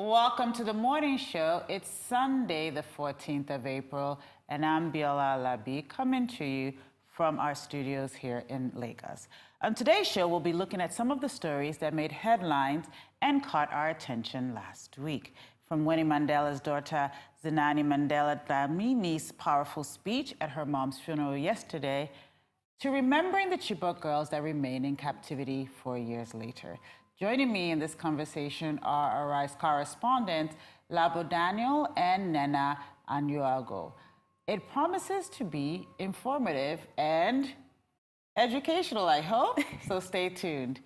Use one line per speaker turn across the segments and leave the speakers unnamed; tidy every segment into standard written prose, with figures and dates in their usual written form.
Welcome to the morning show. It's Sunday, the 14th of April, and I'm Mandela-Dlamin coming to you from our studios here in Lagos. On today's show, we'll be looking at some of the stories that made headlines and caught our attention last week. From Winnie Mandela's daughter, Winnie Mandela-Dlamin's powerful speech at her mom's funeral yesterday, to remembering the Chibok girls that remain in captivity 4 years later. Joining me in this conversation are our Rice correspondents, Labo Daniel and Nena Anyuago. It promises to be informative and educational, I hope, so stay tuned.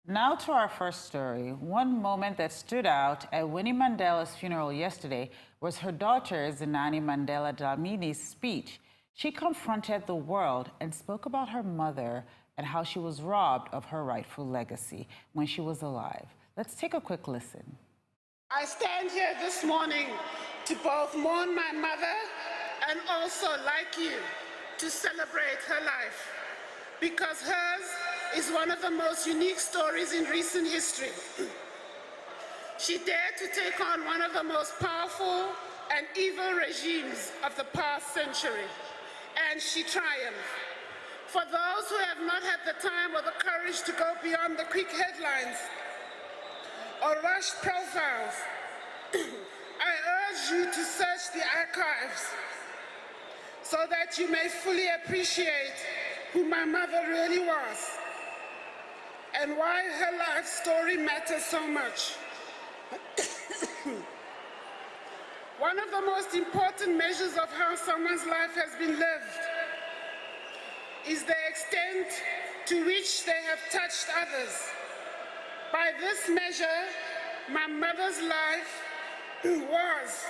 Now to our first story. One moment that stood out at Winnie Mandela's funeral yesterday was her daughter, Winnie Mandela-Dlamin's speech. She confronted the world and spoke about her mother and how she was robbed of her rightful legacy when she was alive. Let's take a quick listen.
I stand here this morning to both mourn my mother and also, like you, to celebrate her life, because hers is one of the most unique stories in recent history. She dared to take on one of the most powerful and evil regimes of the past century, and she triumphed. For those who have not had the time or the courage to go beyond the quick headlines or rushed profiles, I urge you to search the archives so that you may fully appreciate who my mother really was and why her life story matters so much. One of the most important measures of how someone's life has been lived is the extent to which they have touched others. By this measure, my mother's life was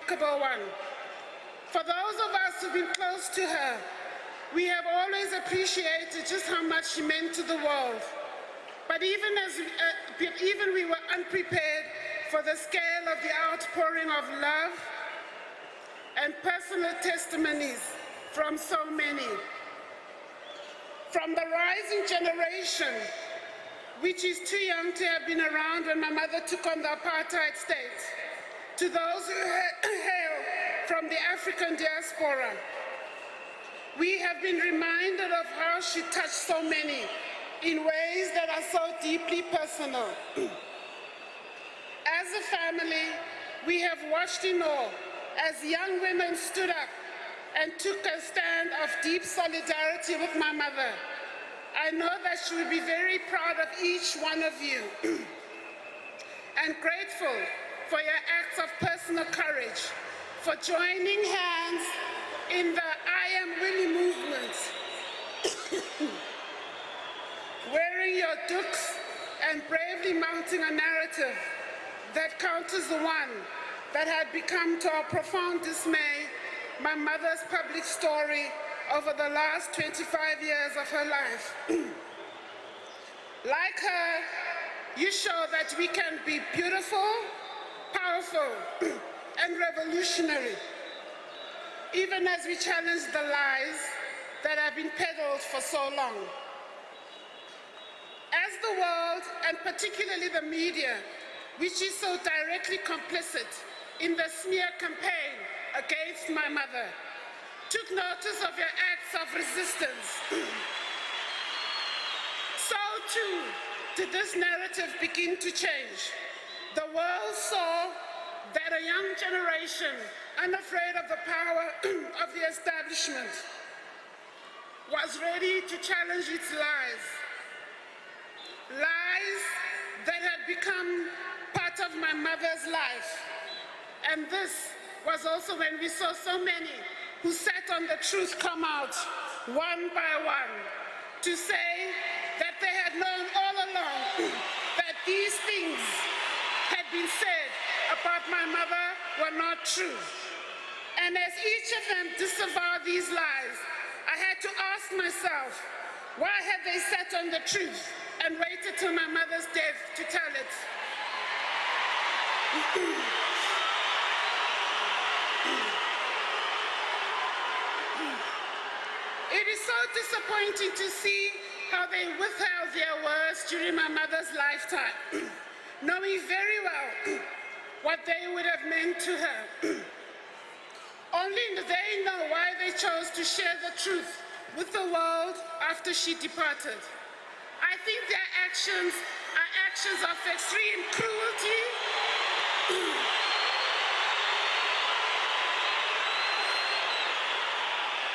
a remarkable one. For those of us who've been close to her, we have always appreciated just how much she meant to the world. But even we were unprepared for the scale of the outpouring of love and personal testimonies from so many. From the rising generation, which is too young to have been around when my mother took on the apartheid state, to those who hail from the African diaspora, we have been reminded of how she touched so many in ways that are so deeply personal. As a family, we have watched in awe as young women stood up and took a stand of deep solidarity with my mother. I know that she will be very proud of each one of you and grateful for your acts of personal courage, for joining hands in the I Am Winnie movement, wearing your dukes and bravely mounting a narrative that counters the one that had become, to our profound dismay, my mother's public story over the last 25 years of her life. Like her, you show that we can be beautiful, powerful, and revolutionary, even as we challenge the lies that have been peddled for so long. As the world, and particularly the media, which is so directly complicit in the smear campaign against my mother, took notice of your acts of resistance, so too did this narrative begin to change. The world saw that a young generation, unafraid of the power of the establishment, was ready to challenge its lies. Lies that had become part of my mother's life. And this was also when we saw so many who sat on the truth come out one by one to say that they had known all along that these things had been said about my mother were not true. And as each of them disavowed these lies, I had to ask myself, why had they sat on the truth and waited till my mother's death to tell it? disappointing to see how they withheld their words during my mother's lifetime, knowing very well what they would have meant to her. Only they know why they chose to share the truth with the world after she departed. I think their actions are actions of extreme cruelty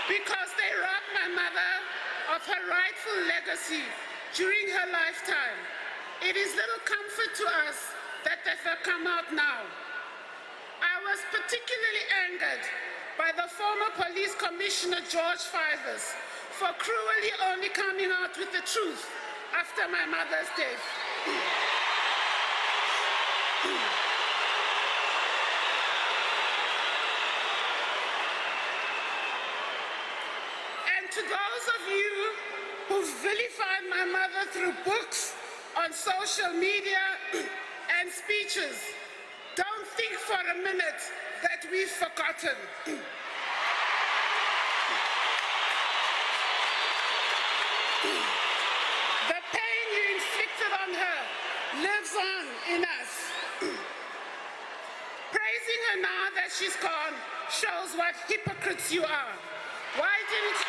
because they robbed my mother of her rightful legacy during her lifetime. It is little comfort to us that they have come out now. I was particularly angered by the former police commissioner, George Fivers, for cruelly only coming out with the truth after my mother's death. And to those of you who vilified my mother through books, on social media, and speeches, don't think for a minute that we've forgotten. The pain you inflicted on her lives on in us. Praising her now that she's gone shows what hypocrites you are. Why didn't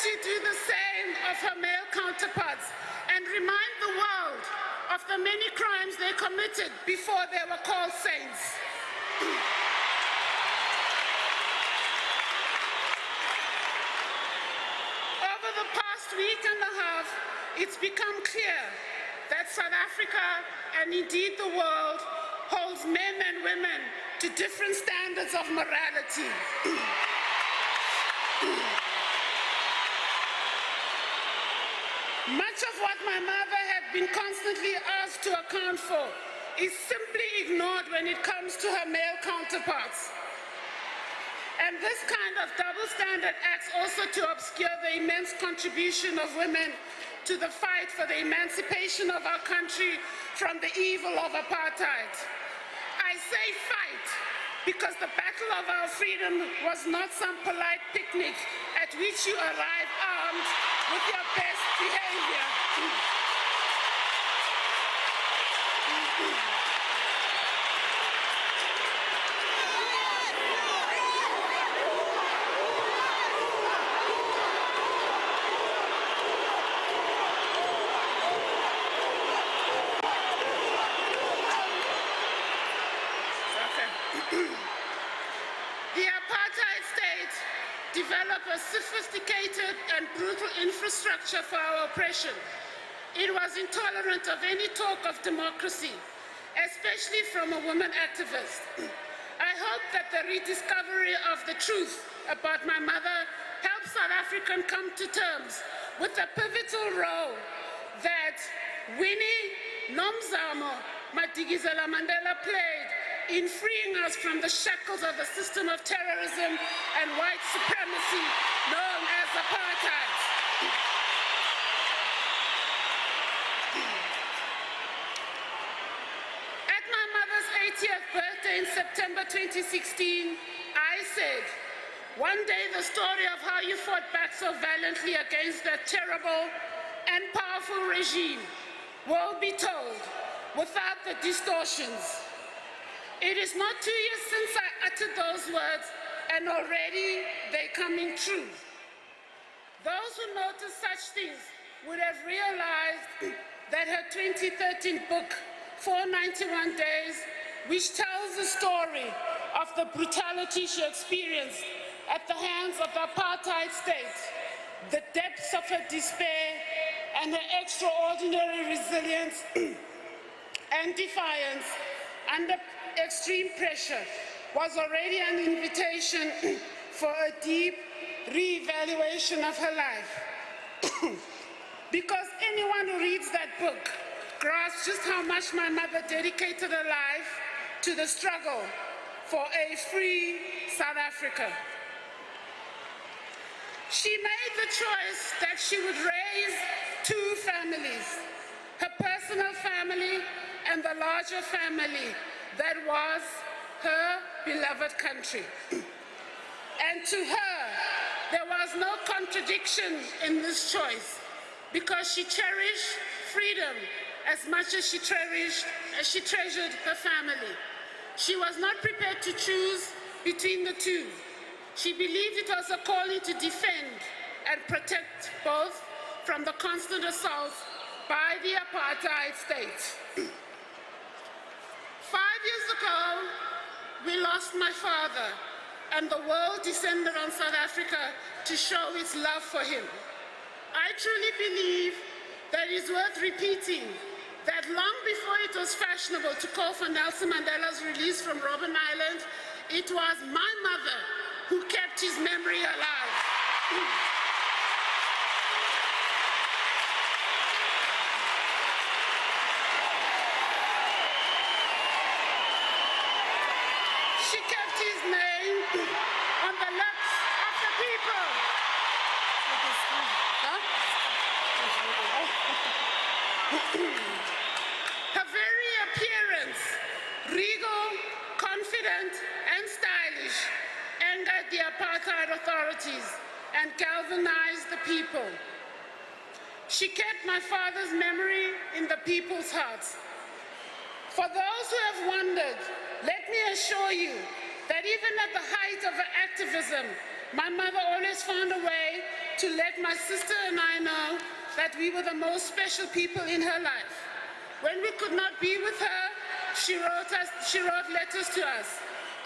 you do the same of her male counterparts and remind the world of the many crimes they committed before they were called saints? Over the past week and a half, it's become clear that South Africa, and indeed the world, holds men and women to different standards of morality. Much of what my mother had been constantly asked to account for is simply ignored when it comes to her male counterparts. And this kind of double standard acts also to obscure the immense contribution of women to the fight for the emancipation of our country from the evil of apartheid. I say fight because the battle of our freedom was not some polite picnic at which you arrive armed with your best behavior. The apartheid state developed a sophisticated and brutal infrastructure for our oppression. It was intolerant of any talk of democracy, especially from a woman activist. I hope that the rediscovery of the truth about my mother helps South Africans come to terms with the pivotal role that Winnie Mandela played in freeing us from the shackles of a system of terrorism and white supremacy known as apartheid. At my mother's 80th birthday in September 2016, I said, one day the story of how you fought back so valiantly against that terrible and powerful regime will be told without the distortions. It is not 2 years since I uttered those words, and already they're coming true. Those who notice such things would have realized that her 2013 book, 491 Days, which tells the story of the brutality she experienced at the hands of the apartheid state, the depths of her despair, and her extraordinary resilience and defiance under extreme pressure, was already an invitation for a deep re-evaluation of her life. Because anyone who reads that book grasps just how much my mother dedicated her life to the struggle for a free South Africa. She made the choice that she would raise two families, her personal family and the larger family that was her beloved country. And to her, there was no contradiction in this choice, because she cherished freedom as much as she treasured her family. She was not prepared to choose between the two. She believed it was a calling to defend and protect both from the constant assaults by the apartheid state. 5 years ago, we lost my father, and the world descended on South Africa to show its love for him. I truly believe that it is worth repeating that long before it was fashionable to call for Nelson Mandela's release from Robben Island, it was my mother who kept his memory alive. She kept his name on the lips of the people. Her very appearance, regal, confident, and stylish, angered the apartheid authorities and galvanized the people. She kept my father's memory in the people's hearts. For those who have wondered, let me assure you that even at the height of her activism, my mother always found a way to let my sister and I know that we were the most special people in her life. When we could not be with her, she wrote letters to us.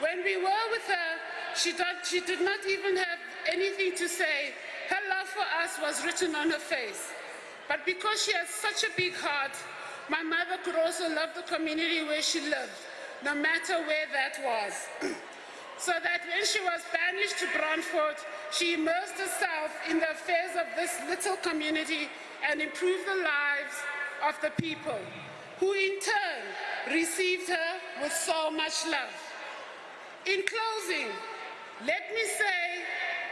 When we were with her, she did not even have anything to say. Her love for us was written on her face. But because she has such a big heart, my mother could also love the community where she lived, no matter where that was. So that when she was banished to Brandfort, she immersed herself in the affairs of this little community and improved the lives of the people, who in turn received her with so much love. In closing, let me say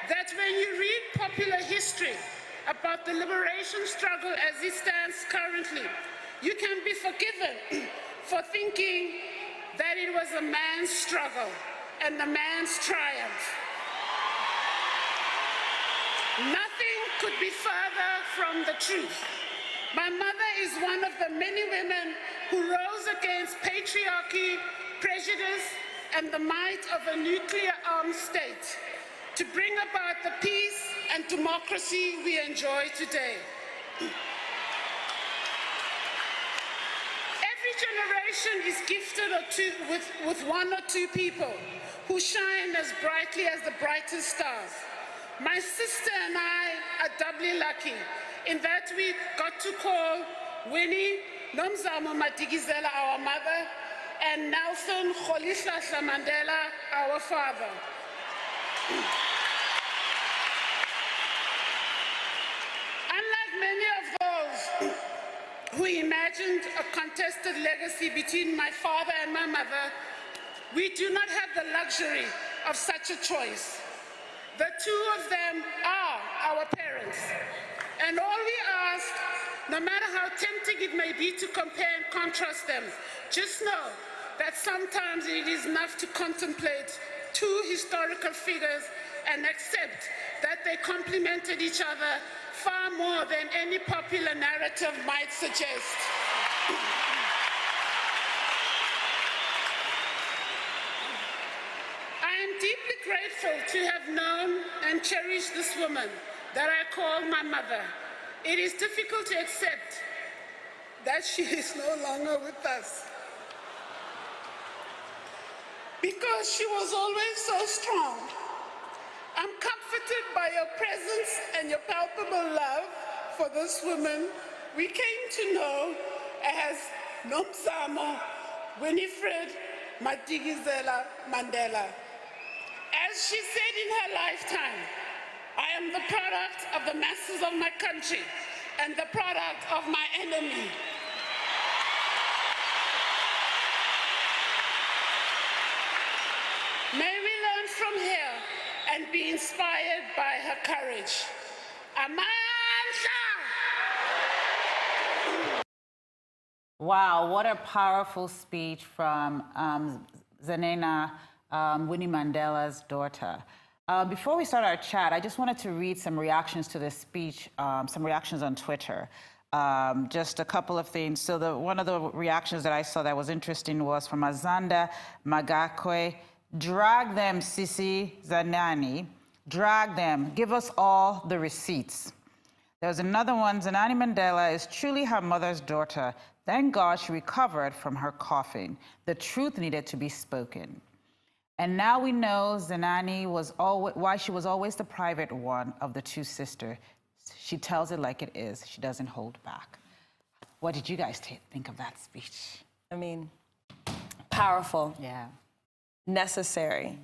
that when you read popular history about the liberation struggle as it stands currently, you can be forgiven for thinking that it was a man's struggle and a man's triumph. Nothing could be further from the truth. My mother is one of the many women who rose against patriarchy, prejudice, and the might of a nuclear-armed state to bring about the peace and democracy we enjoy today. Every generation is gifted with one or two people who shine as brightly as the brightest stars. My sister and I are doubly lucky in that we got to call Winnie Mandela our mother and Nelson Mandela our father. Unlike many of those who imagined a contested legacy between my father and my mother, we do not have the luxury of such a choice. The two of them are our parents. And all we ask, no matter how tempting it may be to compare and contrast them, just know that sometimes it is enough to contemplate two historical figures and accept that they complemented each other far more than any popular narrative might suggest. I am deeply grateful to have known and cherished this woman that I call my mother. It is difficult to accept that she is no longer with us, because she was always so strong. I'm comforted by your presence and your palpable love for this woman we came to know as Nomzamo Winifred Mandela. As she said in her lifetime, I am the product of the masses of my country and the product of my enemy. May we learn from her and be inspired by her courage. Amandla!
Wow, what a powerful speech from Zanena, Winnie Mandela's daughter. Before we start our chat, I just wanted to read some reactions to this speech, some reactions on Twitter. Just a couple of things. So one of the reactions that I saw that was interesting was from Azanda Magakwe. Drag them, Sisi Zanani. Drag them. Give us all the receipts. There's another one. Zanani Mandela is truly her mother's daughter. Thank God she recovered from her coughing. The truth needed to be spoken. And now we know Zanani was why she was always the private one of the two sisters. She tells it like it is. She doesn't hold back. What did you guys think of that speech?
I mean, powerful.
Yeah.
Necessary.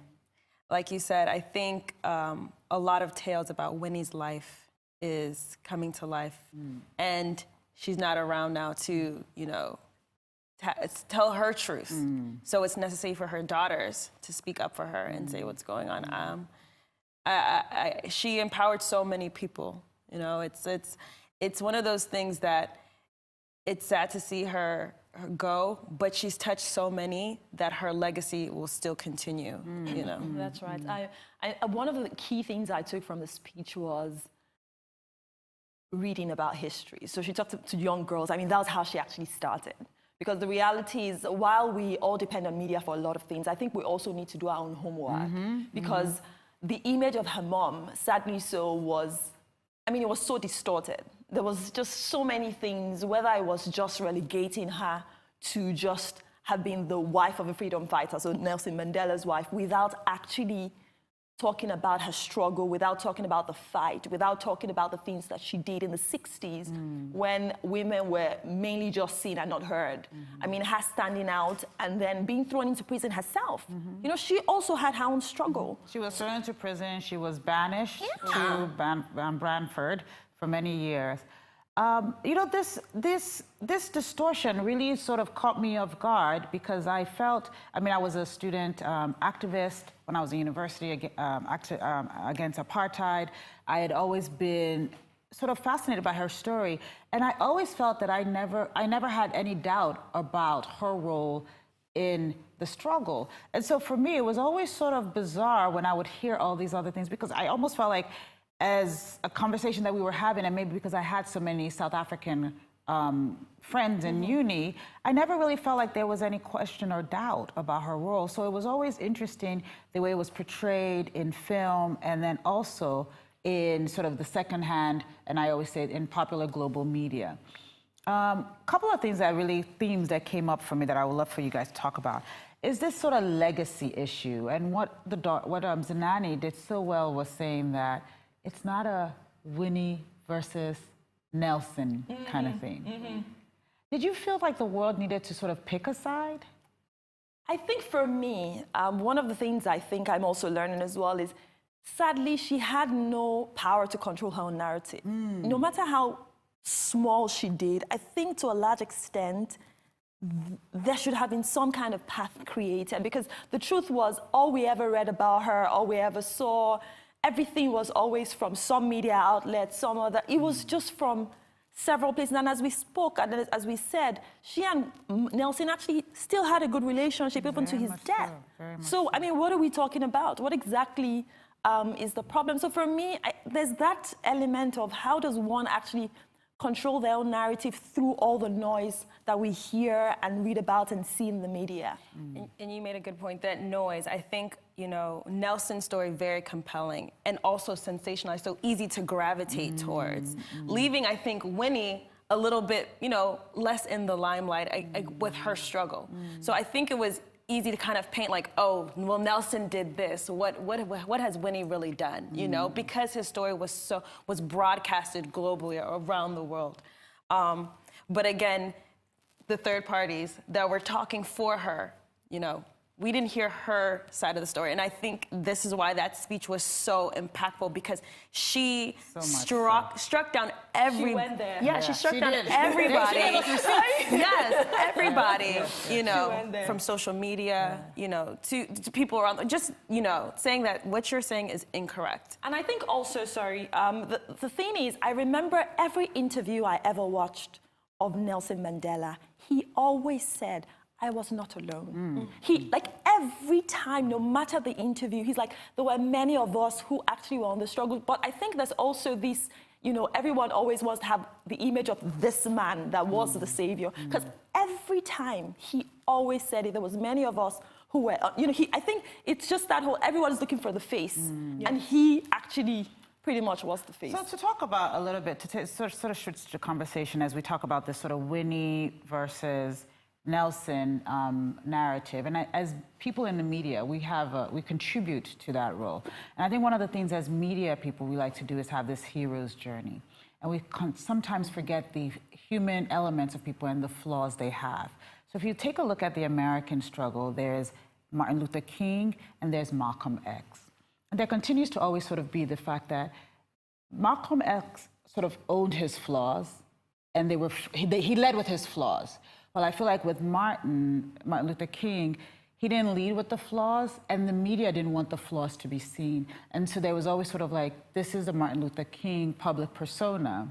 Like you said, I think a lot of tales about Winnie's life is coming to life. And she's not around now to, you know, tell her truth. So it's necessary for her daughters to speak up for her and say what's going on. She empowered so many people. You know, it's one of those things that it's sad to see her go, but she's touched so many that her legacy will still continue. You know,
that's right. One of the key things I took from the speech was reading about history. So she talked to young girls. I mean, that was how she actually started. Because the reality is, while we all depend on media for a lot of things, I think we also need to do our own homework. Because the image of her mom, sadly so, it was so distorted. There was just so many things, whether it was just relegating her to just have been the wife of a freedom fighter, so Nelson Mandela's wife, without actually talking about her struggle, without talking about the fight, without talking about the things that she did in the 60s when women were mainly just seen and not heard. I mean, her standing out and then being thrown into prison herself. You know, she also had her own struggle.
She was thrown into prison. She was banished to Brantford for many years. You know, this distortion really sort of caught me off guard because I felt, I mean, I was a student activist when I was in university against apartheid. I had always been sort of fascinated by her story, and I always felt that I never had any doubt about her role in the struggle. And so for me, it was always sort of bizarre when I would hear all these other things because I almost felt like as a conversation that we were having, and maybe because I had so many South African friends in uni, I never really felt like there was any question or doubt about her role. So it was always interesting the way it was portrayed in film and then also in sort of the secondhand, and I always say it, in popular global media. Couple of things themes that came up for me that I would love for you guys to talk about is this sort of legacy issue. And what Zanani did so well was saying that it's not a Winnie versus Nelson kind of thing. Did you feel like the world needed to sort of pick a side?
I think for me, one of the things I think I'm also learning as well is, sadly, she had no power to control her own narrative. No matter how small she did, I think to a large extent, there should have been some kind of path created, because the truth was, all we ever read about her, all we ever saw, everything was always from some media outlet, some other. It was just from several places. And as we spoke, and as we said, she and Nelson actually still had a good relationship even to his death. So, I mean, what are we talking about? What exactly is the problem? So for me, there's that element of how does one actually control their own narrative through all the noise that we hear and read about and see in the media.
And you made a good point, that noise. I think, you know, Nelson's story, very compelling and also sensationalized, so easy to gravitate towards. Leaving, I think, Winnie a little bit, you know, less in the limelight with her struggle. So I think it was easy to kind of paint like, oh, well, Nelson did this. What has Winnie really done? You know, because his story was broadcasted globally around the world. But again, the third parties that were talking for her, you know, we didn't hear her side of the story. And I think this is why that speech was so impactful, because she struck down every...
She went there.
Yeah, she struck down everybody. Yes, everybody, you know, from social media, you know, to people around, just, you know, saying that what you're saying is incorrect.
And I think also, the thing is, I remember every interview I ever watched of Nelson Mandela, he always said, I was not alone. He, like every time, no matter the interview, he's like, there were many of us who actually were on the struggle. But I think there's also this, you know, everyone always wants to have the image of this man that was the savior. Because every time he always said it, there was many of us who were, you know, I think it's just that whole, everyone's looking for the face. And he actually pretty much was the face.
So to talk about a little bit, to sort of switch the conversation as we talk about this sort of Winnie versus Nelson narrative, and as people in the media, we contribute to that role. And I think one of the things as media people we like to do is have this hero's journey, and we sometimes forget the human elements of people and the flaws they have. So if you take a look at the American struggle, there's Martin Luther King and there's Malcolm X, and there continues to always sort of be the fact that Malcolm X sort of owned his flaws, and he led with his flaws. Well, I feel like with Martin Luther King, he didn't lead with the flaws, and the media didn't want the flaws to be seen. And so there was always sort of like, this is the Martin Luther King public persona.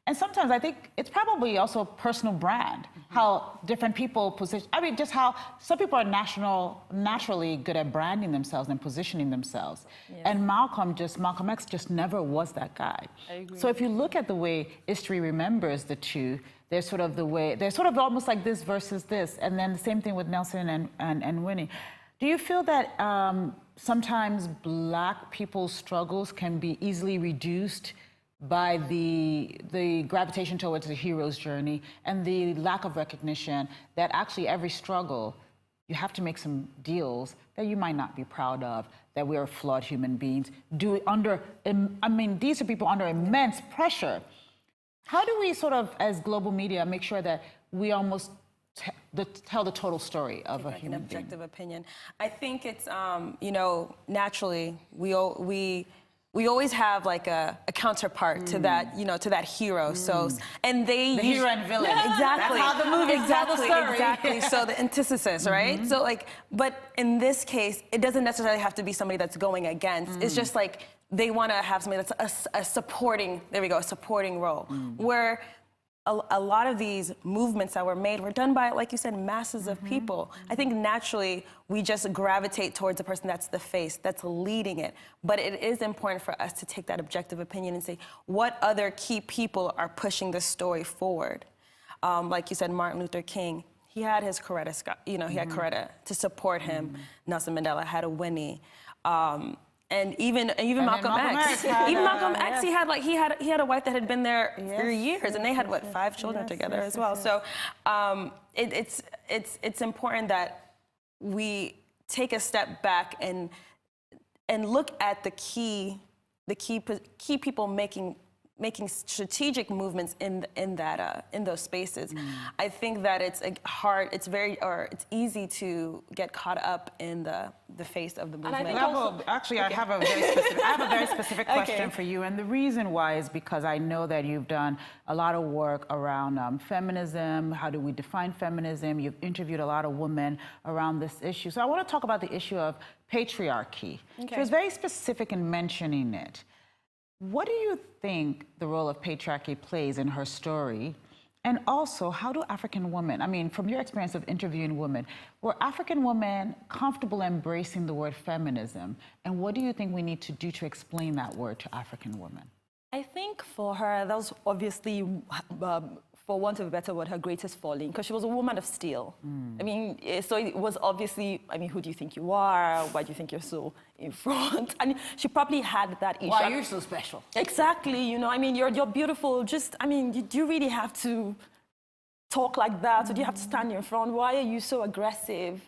And sometimes I think it's probably also a personal brand, how different people position, I mean, just how some people are naturally good at branding themselves and positioning themselves. Yes. And Malcolm X just never was that guy.
I agree.
So if you look at the way history remembers the two, they're sort of almost like this versus this. And then the same thing with Nelson and Winnie. Do you feel that sometimes Black people's struggles can be easily reduced by the gravitation towards the hero's journey and the lack of recognition that actually every struggle, you have to make some deals that you might not be proud of, that we are flawed human beings, these are people under immense pressure. How do we sort of, as global media, make sure that we almost tell the total story of a human being?
An objective opinion. I think it's, you know, naturally, we always have like a counterpart to that, you know, to that hero. So, and the
hero and villain.
Exactly.
That's how the movies tell the story.
Exactly. So the antithesis, right? So like, but in this case, it doesn't necessarily have to be somebody that's going against. It's just like they want to have somebody that's a supporting. There we go, a supporting role. Where a lot of these movements that were made were done by, like you said, masses of people. I think naturally we just gravitate towards the person that's the face, that's leading it. But it is important for us to take that objective opinion and say, what other key people are pushing this story forward? Like you said, Martin Luther King, he had his Coretta, you know, he had Coretta to support him. Nelson Mandela had a Winnie. And even Malcolm X. Even Malcolm X, he had a wife that had been there for years, and they had 5 children together as well. So it's important that we take a step back and look at the key people making strategic movements in those spaces. I think that it's it's easy to get caught up in the face of the movement.
I have a very specific question for you, and the reason why is because I know that you've done a lot of work around feminism. How do we define feminism? You've interviewed a lot of women around this issue. So I want to talk about the issue of patriarchy.
Okay.
She was very specific in mentioning it. What do you think the role of patriarchy plays in her story? And also, how do African women, I mean, from your experience of interviewing women, were African women comfortable embracing the word feminism? And what do you think we need to do to explain that word to African women?
I think for her, that was obviously, for want of a better word, her greatest falling, because she was a woman of steel. I mean, so it was obviously, I mean, who do you think you are? Why do you think you're so in front? And she probably had that issue.
Why you're so special? Exactly,
you know, I mean, you're beautiful. Just, I mean, do you really have to talk like that? Or do you have to stand in front? Why are you so aggressive?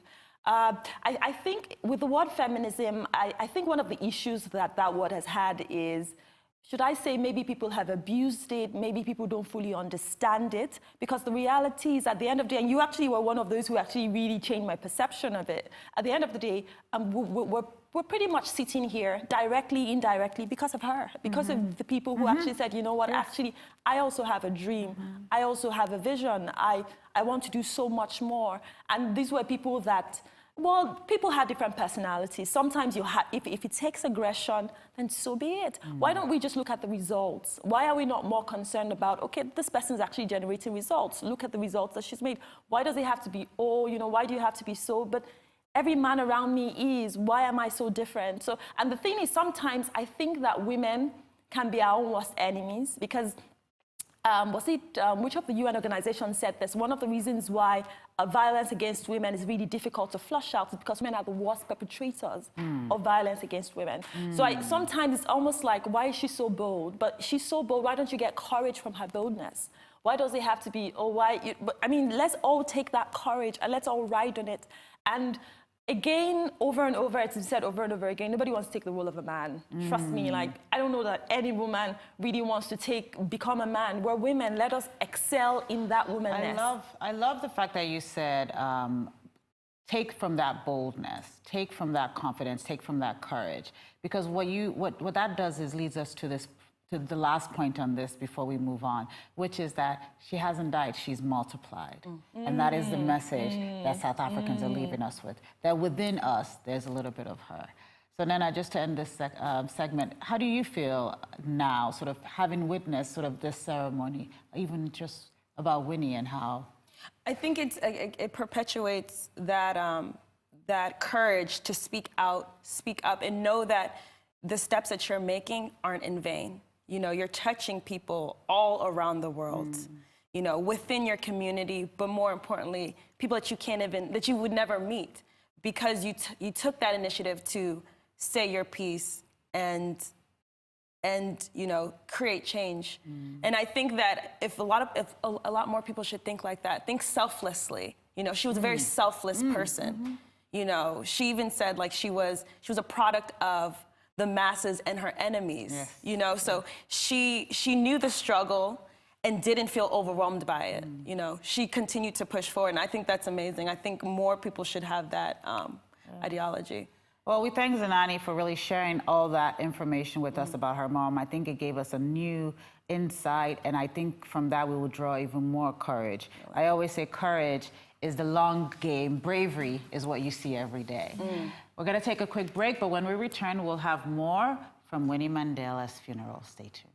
I think with the word feminism, I think one of the issues that word has had is, should I say maybe people have abused it, maybe people don't fully understand it, because the reality is at the end of the day, and you actually were one of those who actually really changed my perception of it. At the end of the day, we're pretty much sitting here directly, indirectly, because of her, because of the people who actually said, you know what, actually, I also have a dream. I also have a vision. I want to do so much more. And these were people that Well, people have different personalities. Sometimes if it takes aggression, then so be it. Why don't we just look at the results? Why are we not more concerned about, okay, this person's actually generating results. Look at the results that she's made. Why does it have to be, oh, you know, why do you have to be so? But every man around me is, why am I so different? So, and the thing is, sometimes I think that women can be our own worst enemies because which of the UN organizations said this? One of the reasons why violence against women is really difficult to flush out is because men are the worst perpetrators of violence against women. So sometimes it's almost like, why is she so bold? But she's so bold, why don't you get courage from her boldness? Why does it have to be, oh, why? I mean, let's all take that courage and let's all ride on it. And again, over and over, it's said over and over again, nobody wants to take the role of a man. Trust me, like, I don't know that any woman really wants to become a man. We're women, let us excel in that womanness.
I love the fact that you said, take from that boldness, take from that confidence, take from that courage. Because what that does is leads us to the last point on this before we move on, which is that she hasn't died, she's multiplied. And that is the message that South Africans are leaving us with, that within us, there's a little bit of her. So Nana, just to end this segment, how do you feel now, sort of having witnessed sort of this ceremony, even just about Winnie and how?
I think it perpetuates that courage to speak out, speak up, and know that the steps that you're making aren't in vain. You know, you're touching people all around the world, you know, within your community, but more importantly, people that you would never meet because you took that initiative to say your piece and you know, create change. And I think that if a lot more people should think like that, think selflessly. You know, she was a very selfless person. You know, she even said like she was a product of the masses and her enemies, you know? So she knew the struggle and didn't feel overwhelmed by it, you know? She continued to push forward, and I think that's amazing. I think more people should have that ideology.
Well, we thank Zenani for really sharing all that information with us about her mom. I think it gave us a new insight, and I think from that we will draw even more courage. I always say courage is the long game. Bravery is what you see every day. We're going to take a quick break, but when we return, we'll have more from Winnie Mandela's funeral. Stay tuned.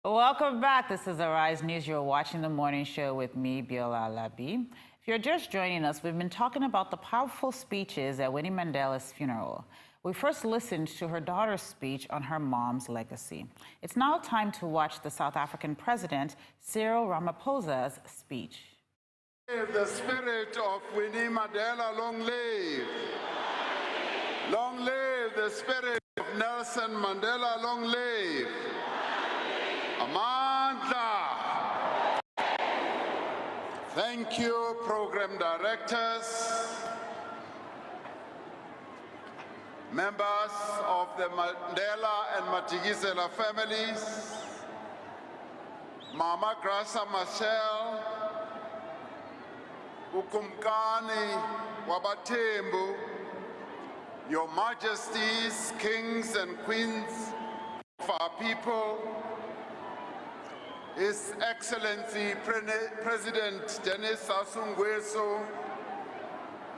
Welcome back. This is Arise News. You're watching the morning show with me, Mandela-Dlamin. If you're just joining us, we've been talking about the powerful speeches at Winnie Mandela's funeral. We first listened to her daughter's speech on her mom's legacy. It's now time to watch the South African President, Cyril Ramaphosa's speech.
The spirit of Winnie Mandela, long live. Long live the spirit of Nelson Mandela, long live. Amandla. Thank you, program directors, members of the Mandela and Matikizela families, Mama Grasa Machel, Ukumkani Wabatembu, Your Majesties, Kings and Queens of our people, His Excellency President Denis Sassou Nguesso,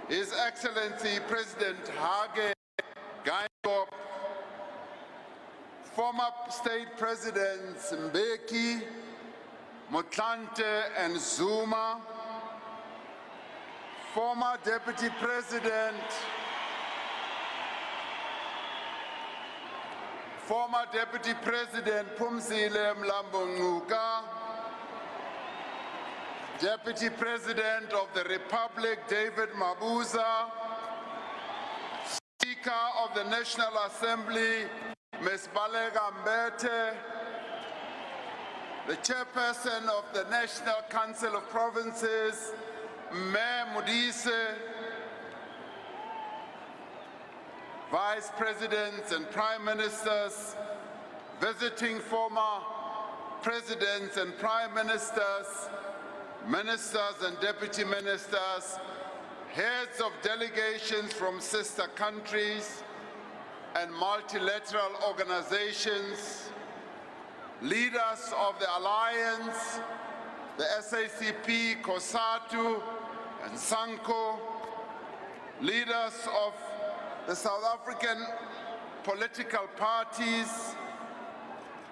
His Excellency President Hage Geingob, former state presidents Mbeki, Motlanthe and Zuma, former deputy president Phumzile Mlambo Ngcuka, Deputy President of the Republic David Mabuza, Speaker of the National Assembly Ms. Balega Mbete, the Chairperson of the National Council of Provinces Mayor Modise, Vice Presidents and Prime Ministers, visiting former Presidents and Prime Ministers, Ministers and Deputy Ministers, heads of delegations from sister countries and multilateral organizations, leaders of the Alliance, the SACP, COSATU, and SANCO, leaders of the South African political parties,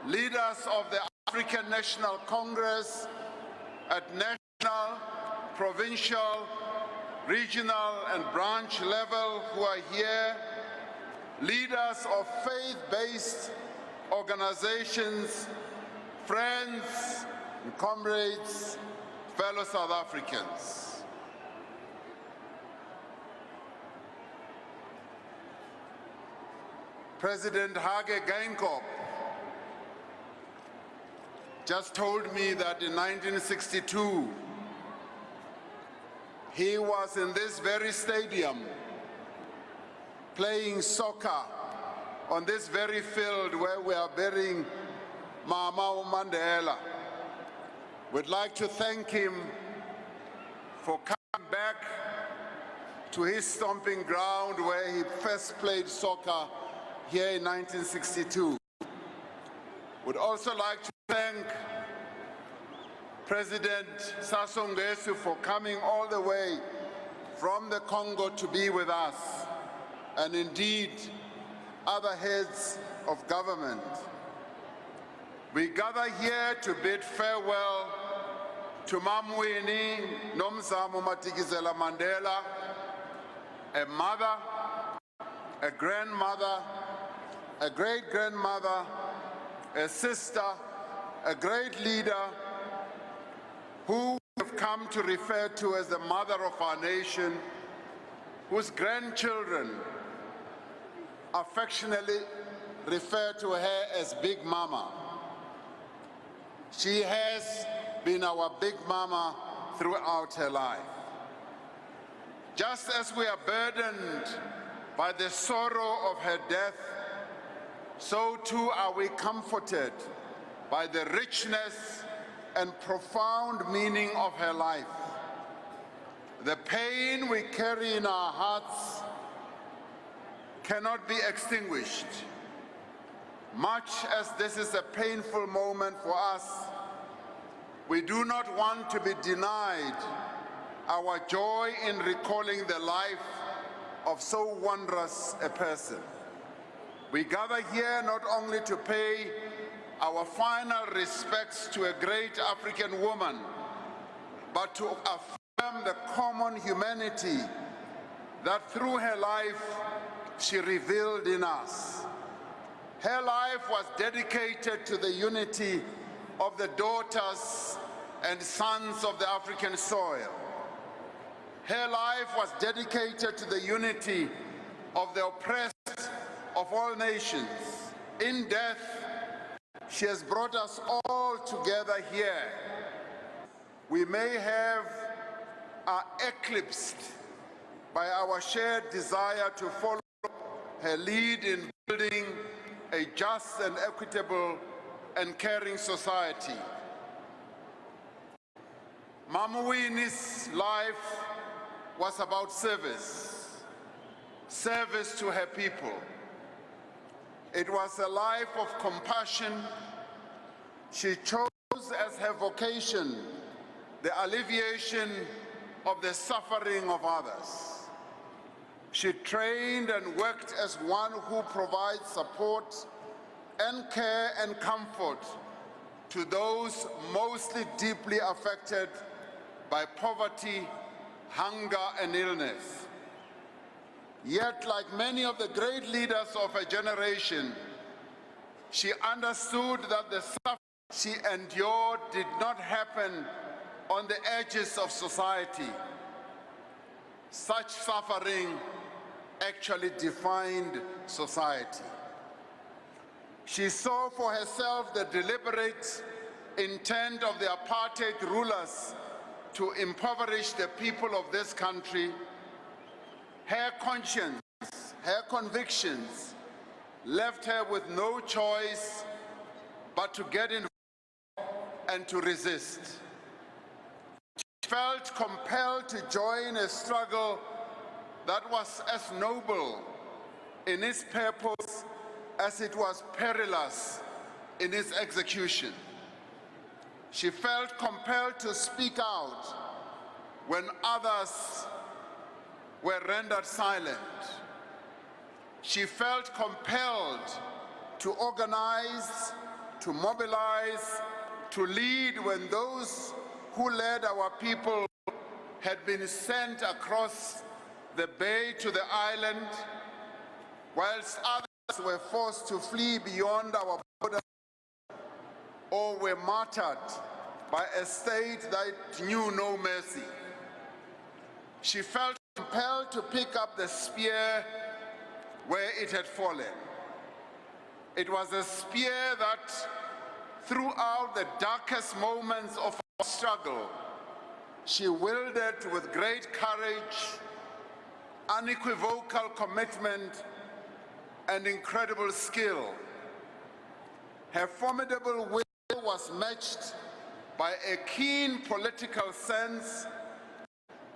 leaders of the African National Congress at national, provincial, regional, and branch level who are here, leaders of faith-based organizations, friends and comrades, fellow South Africans. President Hage Geingob just told me that in 1962, he was in this very stadium playing soccer on this very field where we are burying Mama Mandela. We'd like to thank him for coming back to his stomping ground where he first played soccer here in 1962. Would also like to thank President Sassou Nguesso for coming all the way from the Congo to be with us, and indeed other heads of government. We gather here to bid farewell to Mam Winnie Mandela, a mother, a grandmother, a great-grandmother, a sister, a great leader, who we have come to refer to as the mother of our nation, whose grandchildren affectionately refer to her as Big Mama. She has been our Big Mama throughout her life. Just as we are burdened by the sorrow of her death, so too are we comforted by the richness and profound meaning of her life. The pain we carry in our hearts cannot be extinguished. Much as this is a painful moment for us, we do not want to be denied our joy in recalling the life of so wondrous a person. We gather here not only to pay our final respects to a great African woman, but to affirm the common humanity that through her life she revealed in us. Her life was dedicated to the unity of the daughters and sons of the African soil. Her life was dedicated to the unity of the oppressed of all nations. In death, she has brought us all together here. We may have are eclipsed by our shared desire to follow her lead in building a just and equitable and caring society. Mama Winnie's life was about service, service to her people. It was a life of compassion. She chose as her vocation the alleviation of the suffering of others. She trained and worked as one who provides support and care and comfort to those mostly deeply affected by poverty, hunger, and illness. Yet, like many of the great leaders of her generation, she understood that the suffering she endured did not happen on the edges of society. Such suffering actually defined society. She saw for herself the deliberate intent of the apartheid rulers to impoverish the people of this country. Her conscience, her convictions left her with no choice but to get involved and to resist. She felt compelled to join a struggle that was as noble in its purpose as it was perilous in its execution. She felt compelled to speak out when others were rendered silent. She felt compelled to organize, to mobilize, to lead when those who led our people had been sent across the bay to the island, whilst others were forced to flee beyond our borders or were martyred by a state that knew no mercy. She felt compelled to pick up the spear where it had fallen. It was a spear that, throughout the darkest moments of our struggle, she wielded with great courage, unequivocal commitment, and incredible skill. Her formidable will was matched by a keen political sense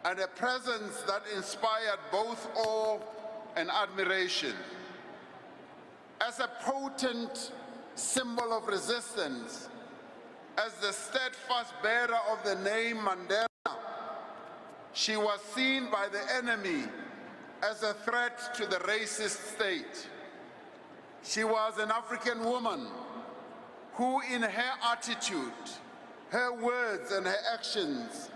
and a presence that inspired both awe and admiration. As a potent symbol of resistance, as the steadfast bearer of the name Mandela, she was seen by the enemy as a threat to the racist state. She was an African woman who, in her attitude, her words and her actions,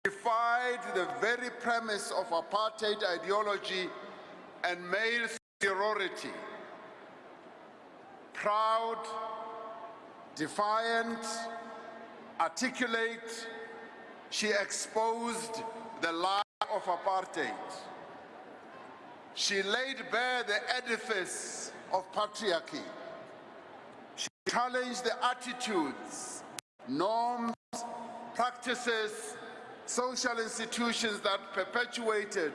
defied the very premise of apartheid ideology and male superiority. Proud, defiant, articulate, she exposed the lie of apartheid. She laid bare the edifice of patriarchy. She challenged the attitudes, norms, practices, social institutions that perpetuated,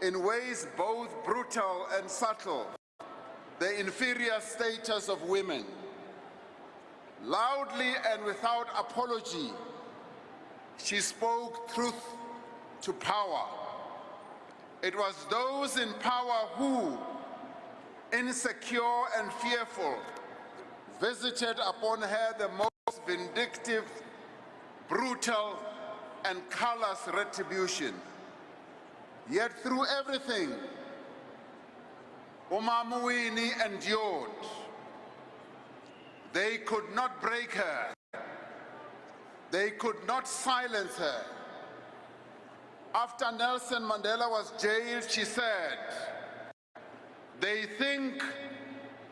in ways both brutal and subtle, the inferior status of women. Loudly and without apology, she spoke truth to power. It was those in power who, insecure and fearful, visited upon her the most vindictive, brutal, and callous retribution. Yet through everything, Umama Winnie endured. They could not break her. They could not silence her. After Nelson Mandela was jailed, she said, "They think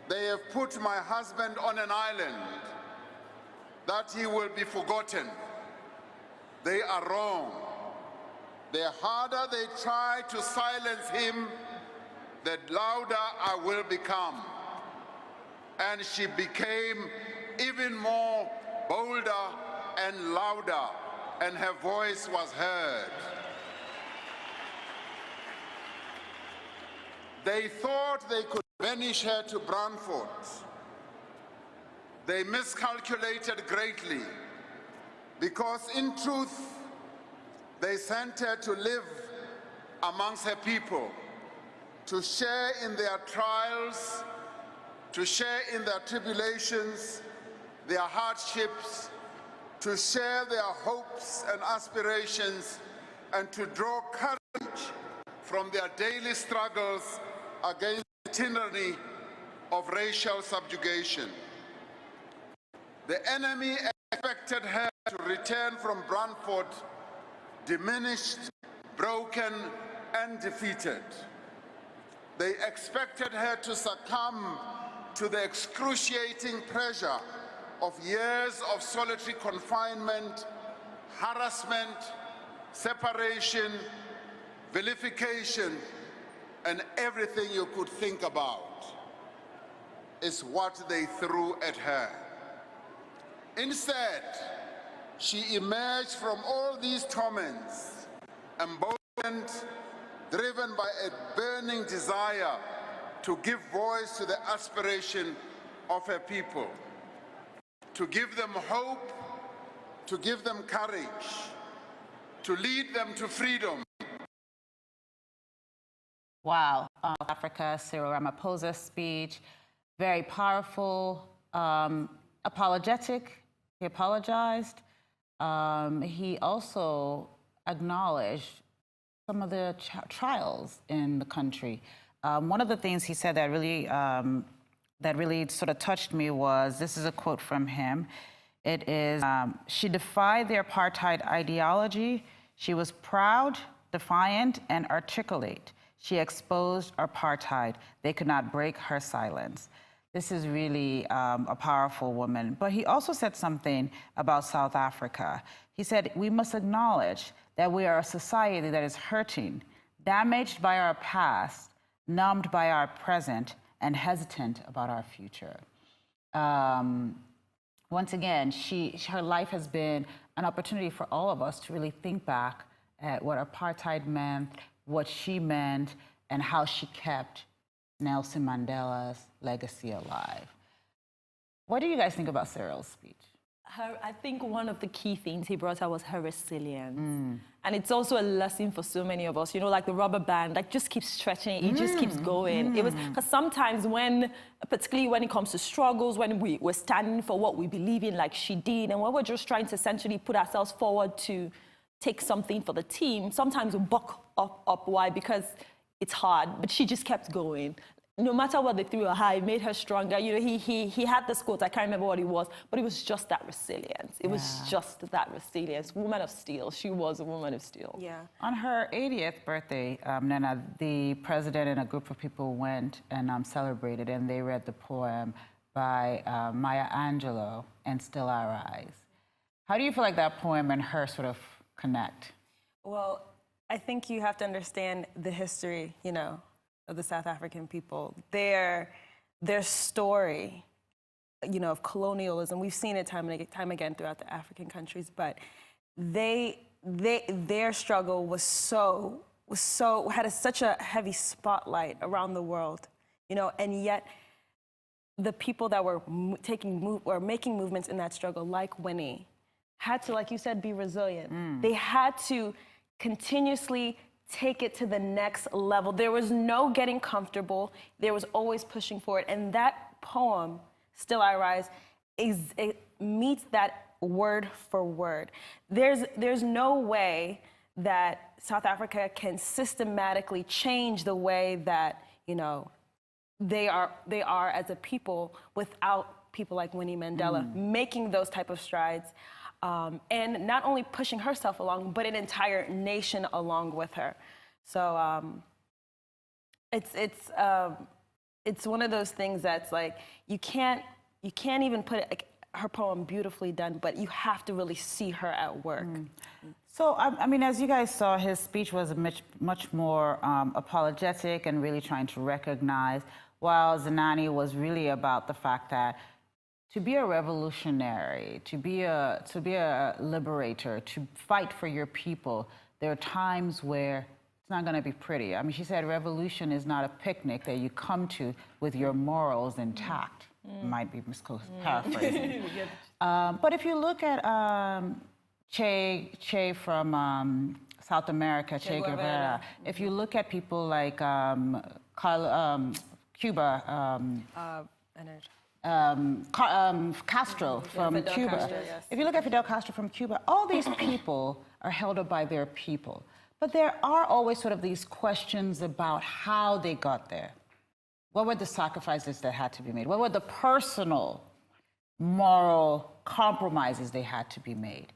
they have put my husband on an island, that he will be forgotten. They are wrong. The harder they try to silence him, the louder I will become." And she became even more bolder and louder, and her voice was heard. They thought they could banish her to Brantford. They miscalculated greatly, because in truth, they sent her to live amongst her people, to share in their trials, to share in their tribulations, their hardships, to share their hopes and aspirations, and to draw courage from their daily struggles against the tyranny of racial subjugation. The enemy expected her to return from Brantford diminished, broken, and defeated. They expected her to succumb to the excruciating pressure of years of solitary confinement, harassment, separation, vilification, and everything you could think about is what they threw at her. Instead, she emerged from all these torments, emboldened, driven by a burning desire to give voice to the aspiration of her people, to give them hope, to give them courage, to lead them to freedom.
Wow, Africa, Cyril Ramaphosa's speech, very powerful, apologetic. He apologized. He also acknowledged some of the trials in the country. One of the things he said that really sort of touched me was, this is a quote from him. It is, she defied the apartheid ideology. She was proud, defiant, and articulate. She exposed apartheid. They could not break her silence. This is really a powerful woman. But he also said something about South Africa. He said, we must acknowledge that we are a society that is hurting, damaged by our past, numbed by our present, and hesitant about our future. Once again, her life has been an opportunity for all of us to really think back at what apartheid meant, what she meant, and how she kept Nelson Mandela's legacy alive. What do you guys think about Cyril's speech?
I think one of the key things he brought out was her resilience. And it's also a lesson for so many of us, you know, like the rubber band, like just keeps stretching, it just keeps going. It was, because sometimes particularly when it comes to struggles, when we're standing for what we believe in, like she did, and when we're just trying to essentially put ourselves forward to take something for the team, sometimes we buck up. Why? Because it's hard, but she just kept going. No matter what they threw her high, it made her stronger. You know, he had this quote, I can't remember what it was, but it was just that resilience. It was just that resilience. Woman of steel. She was a woman of steel.
Yeah.
On her 80th birthday, Nana, the president and a group of people went and celebrated, and they read the poem by Maya Angelou, And Still I Rise. How do you feel like that poem and her sort of connect?
Well, I think you have to understand the history, you know, of the South African people. Their story, you know, of colonialism, we've seen it time and time again throughout the African countries, but their struggle had such a heavy spotlight around the world, you know, and yet the people that were making movements in that struggle, like Winnie, had to, like you said, be resilient. They had to continuously take it to the next level. There was no getting comfortable. There was always pushing forward. And that poem, Still I Rise, it meets that word for word. There's no way that South Africa can systematically change the way that, you know, they are as a people without people like Winnie Mandela making those type of strides. And not only pushing herself along, but an entire nation along with her. So it's one of those things that's like you can't even put it, like, her poem beautifully done, but you have to really see her at work.
So I mean, as you guys saw, his speech was much more apologetic and really trying to recognize, while Zenani was really about the fact that to be a revolutionary, to be a liberator, to fight for your people, there are times where it's not going to be pretty. I mean, she said revolution is not a picnic that you come to with your morals intact. Might be paraphrasing. But if you look at Che from South America, Che Guevara, if you look at people like Cuba, Castro from Cuba.
Castro, yes.
If you look at Fidel Castro from Cuba, all these people are held up by their people. But there are always sort of these questions about how they got there. What were the sacrifices that had to be made? What were the personal, moral compromises they had to be made?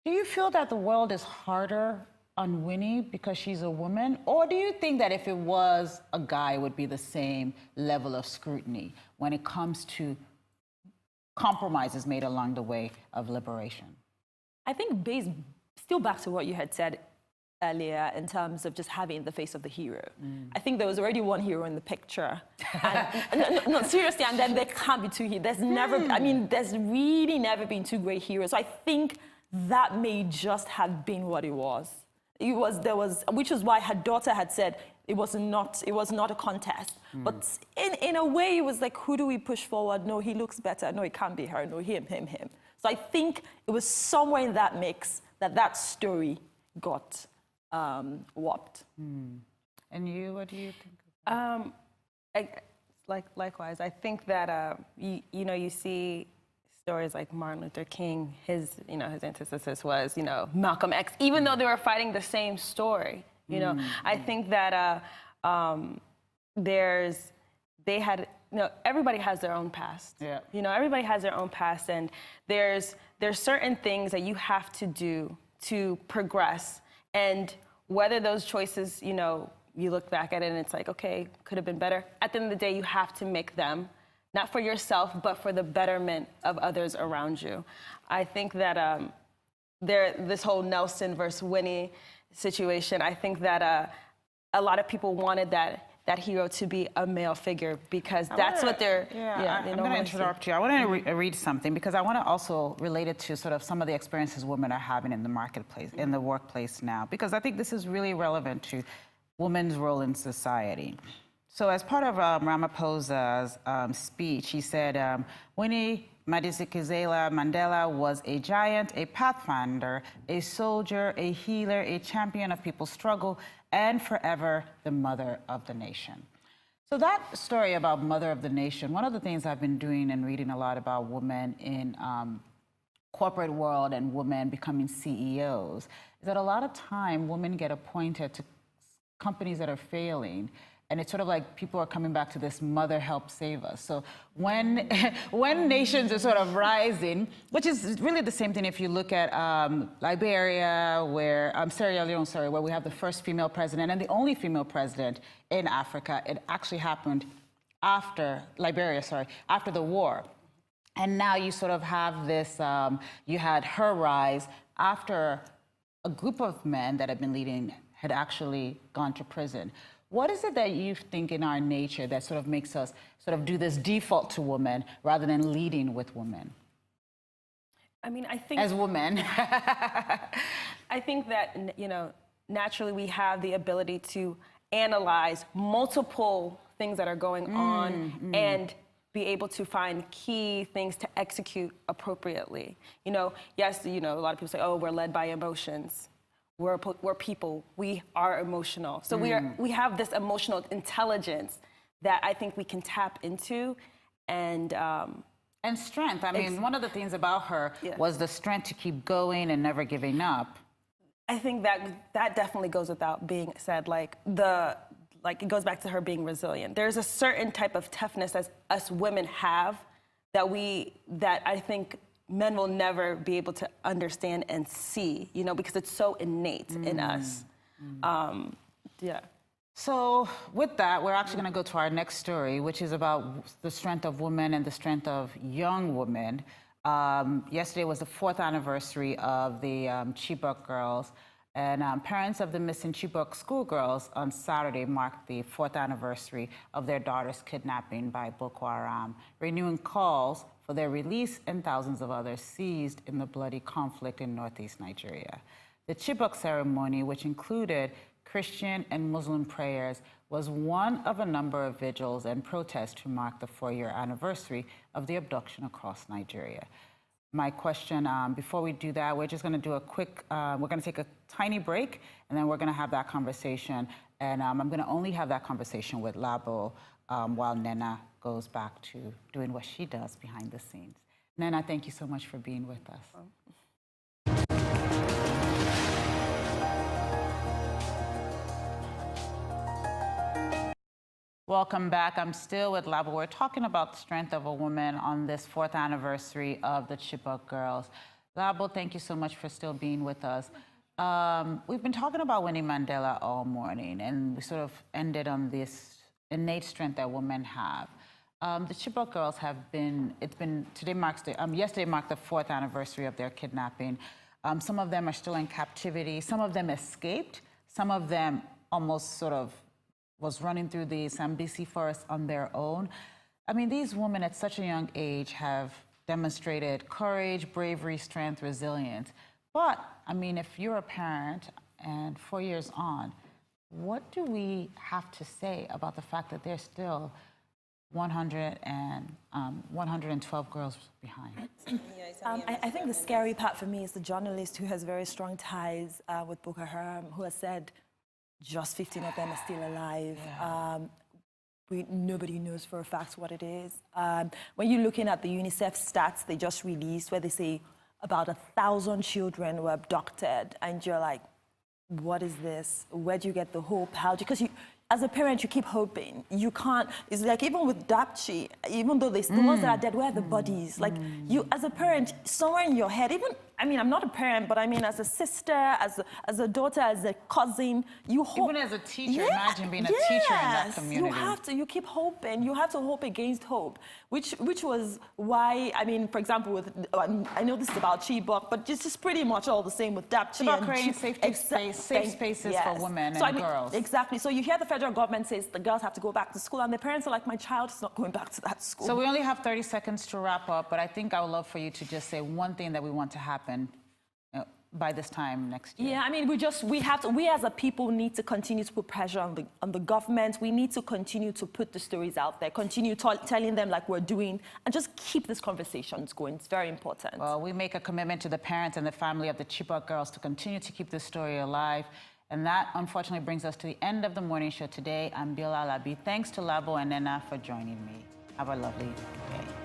Do you feel that the world is harder on Winnie because she's a woman? Or do you think that if it was a guy, it would be the same level of scrutiny when it comes to compromises made along the way of liberation?
I think still back to what you had said earlier in terms of just having the face of the hero. I think there was already one hero in the picture. And, no, seriously, and then there can't be two heroes. There's never, I mean, there's really never been two great heroes. So I think that may just have been what it was. Which is why her daughter had said it was not a contest. But in a way, it was like, who do we push forward? No, he looks better. No, it can't be her. No, him. So I think it was somewhere in that mix that story got warped.
And you, what do you think?
Likewise, I think that you see stories like Martin Luther King. His antithesis was Malcolm X. Even though they were fighting the same story, I think that everybody has their own past.
Yeah.
Everybody has their own past, and there's certain things that you have to do to progress, and whether those choices, you look back at it and it's like, okay, could have been better. At the end of the day, you have to make them, not for yourself, but for the betterment of others around you. I think that this whole Nelson versus Winnie situation, I think that a lot of people wanted that hero to be a male figure because that's what they're.
I'm going to interrupt you. I want to read something because I want to also relate it to sort of some of the experiences women are having in the marketplace, in the workplace now, because I think this is really relevant to women's role in society. So as part of Ramaphosa's speech, he said, Winnie Mandela was a giant, a pathfinder, a soldier, a healer, a champion of people's struggle, and forever the mother of the nation. So that story about mother of the nation, one of the things I've been doing and reading a lot about women in corporate world and women becoming CEOs is that a lot of time women get appointed to companies that are failing, and it's sort of like people are coming back to this mother help save us. So when nations are sort of rising, which is really the same thing if you look at Liberia, where Sierra Leone, where we have the first female president and the only female president in Africa. It actually happened after after the war. And now you sort of have this, you had her rise after a group of men that had been leading had actually gone to prison. What is it that you think in our nature that sort of makes us sort of do this default to women rather than leading with women?
I mean, I think...
As women.
I think that, naturally we have the ability to analyze multiple things that are going on and be able to find key things to execute appropriately. Yes, a lot of people say, oh, we're led by emotions. We're people. We are emotional. So we have this emotional intelligence that I think we can tap into, and
strength. I mean, one of the things about her was the strength to keep going and never giving up.
I think that definitely goes without being said. It goes back to her being resilient. There's a certain type of toughness as us women have that I think men will never be able to understand and see, because it's so innate in us.
So with that, we're actually going to go to our next story, which is about the strength of women and the strength of young women. Yesterday was the 4th anniversary of the Chibok girls, and parents of the missing Chibok schoolgirls on Saturday marked the 4th anniversary of their daughter's kidnapping by Boko Haram, renewing calls for their release and thousands of others seized in the bloody conflict in northeast Nigeria. The Chibok ceremony, which included Christian and Muslim prayers, was one of a number of vigils and protests to mark the 4-year anniversary of the abduction across Nigeria. My question, before we do that, we're just going to do a quick, we're going to take a tiny break, and then we're going to have that conversation. And I'm going to only have that conversation with Labo while Nena goes back to doing what she does behind the scenes. Nena, thank you so much for being with us. Welcome back. I'm still with Labo. We're talking about the strength of a woman on this 4th anniversary of the Chibok girls. Labo, thank you so much for still being with us. We've been talking about Winnie Mandela all morning, and we sort of ended on this innate strength that women have. The Chibok girls have been, yesterday marked the 4th anniversary of their kidnapping. Some of them are still in captivity. Some of them escaped. Some of them almost sort of was running through the Sambisi forest on their own. I mean, these women at such a young age have demonstrated courage, bravery, strength, resilience. But, I mean, if you're a parent and 4 years on, what do we have to say about the fact that there's still 112 girls behind?
I think the scary part for me is the journalist who has very strong ties with Boko Haram, who has said just 15 of them are still alive. nobody knows for a fact what it is. When you're looking at the UNICEF stats they just released, where they say about 1,000 children were abducted, and you're like, what is this? Where do you get the hope? Because as a parent, you keep hoping. You can't, it's like even with Dapchi, even though the ones that are dead, where are the bodies? Like you, as a parent, somewhere in your head, even, I mean, I'm not a parent, but I mean, as a sister, as a daughter, as a cousin, you hope.
Even as a teacher, imagine being a teacher in that community.
You keep hoping. You have to hope against hope, which was why, I mean, for example, with, I know this is about Chibok, but it's just pretty much all the same with Dapchi.
Chibok creating safe spaces for women and girls.
Exactly. So you hear the federal government says the girls have to go back to school, and the parents are like, my child is not going back to that school.
So we only have 30 seconds to wrap up, but I think I would love for you to just say one thing that we want to happen by this time next year.
Yeah, I mean, we as a people need to continue to put pressure on the government. We need to continue to put the stories out there, continue telling them like we're doing, and just keep these conversations going. It's very important.
Well, we make a commitment to the parents and the family of the Chibok girls to continue to keep this story alive. And that, unfortunately, brings us to the end of the morning show today. I'm Mandela-Dlamin. Thanks to Labo and Nena for joining me. Have a lovely day.